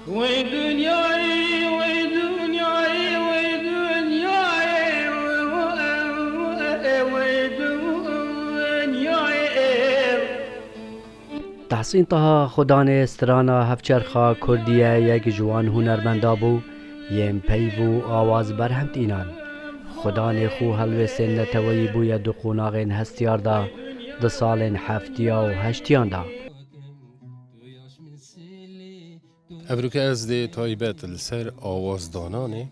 وی دنیای وی دنیای وی دنیای وی دنیای. تحسین طه خدان استرانا هفچرخا کردیه یک جوان هنرمندا بو یم پیو آواز برهم تینان خدان خو هلو سن نتوی بوی دو قوناغین هستیار دا ده سالین هفتیا و هشتیان دا. ابروک از ده تایبت لسر آوازدانانه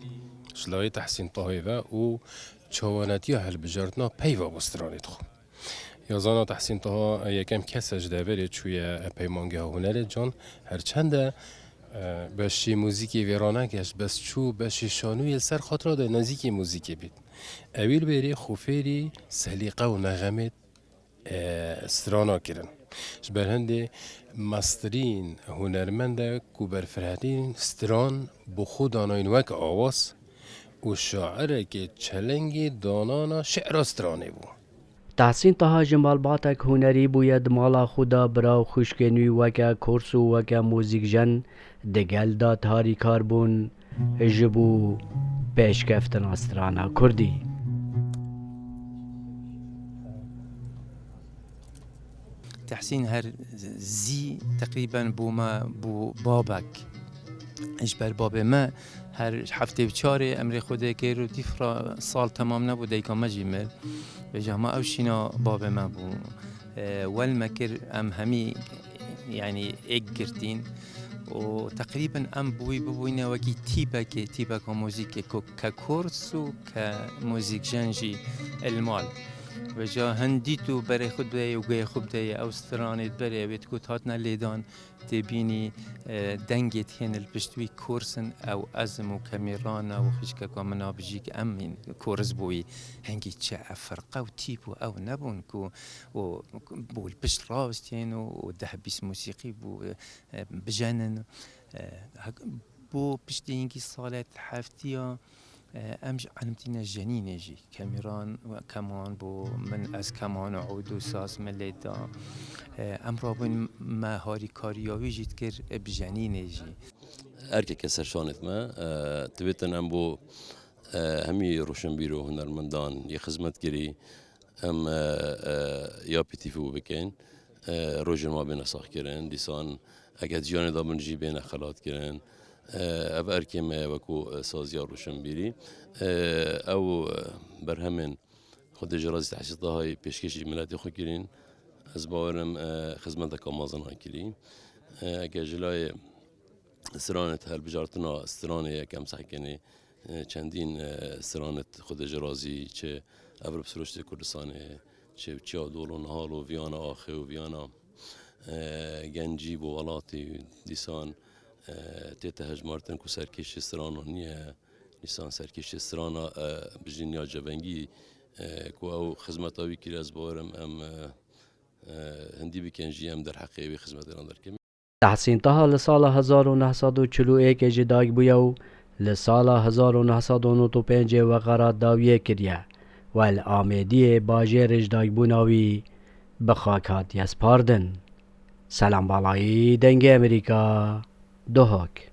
شلای تحسین طه و چوانتی هل بجارتنا پیوا بسترانید خو. یازانا تحسین طه یکم کسش دوره چوی پیمانگه هنر جان هرچنده باشی موزیکی ویرانه گشت بس چو باشی شانوی سر خاطر ده نزدیکی موزیکی بید. اویل بری خوفری سلیقه و نغمت استرانا کردن. جبر هنده مسترین هنرمنده کوبر فرهدین استران بخو داناین وک آواز و شاعره که چلنگی دانانا شعر استرانه بو. تحسین طه جمال باتک هنری بوید مالا خدا براو خوشکنوی وکا کورس و وکا موزیک جن دگل دا تاری کاربون جبو پیشکفتن استرانا کردی. تحسين هر زي تقريبا بو بابك اجبر بابه ما هر هفته بچاره امر خوده که رو دیفرا سال تمام نبود دیگه ما جیمل به جامعه اوشینا بابه ما بو والمكر ام همي يعني اجرتين وتقريبا ام بوينا وكي تيبا كموزيك ككورس وكموزيك جنجي المال و جا هندی تو برای خود بیایی و گوی خوب دیایی او سترانید برای وید که تاتنا لیدان تبینی دنگت هن البشتوی کورسن او ازم و کمیران و خشکا کامنا بجی که امین کورس بوی هنگی چه فرقه و تیپ و او نبون که بو البشت راستین و ده بیس موسیقی بو بجنن بو پشتی هنگی سالت هفتیا امش علمتينا جنين يجي كاميران وكمان بو من از كمان عود و ساز مليدا ام رابن ما هاري كارياوي جيت كر بجنين يجي اركي كسر شانت ما تبيتن ام بو همي روشن بيرو هنرمندان يخدمت كري ام يا بيتيفو بكين روجن ما بين صاح كرن ديسان اگه جان دا من جي بين خلات كرن او ارکیم وکو سازیار روشن بیری او برهمن خود جرازی تحصیل های پیشکشی ملتی خو کرین از باورم خدمت کامازن ها کری اگه جلای سرانت هر بجارتنا سرانه کم سحکنی چندین سرانت خود جرازی چه ابرب سرشت کردستانه چه چیا دول و نهال و ویانا آخه و ویانا گنجی و ولاتی دیسان تیته مارتن کو سرکش استران نیه نیسان سرکش استران بجنیا جوانگی کو او خدمت آوی کی از بارم ام هندی بکنجی ام در حقیقی خدمت ایران در کمی. تحسین طه لسال 1941 جداگ بویو لسال 1995 وقرات داویه کریه و الآمدی باجر جداگ بوناوی بخاکات یسپاردن. سلام بالایی دنگ امریکا دهاک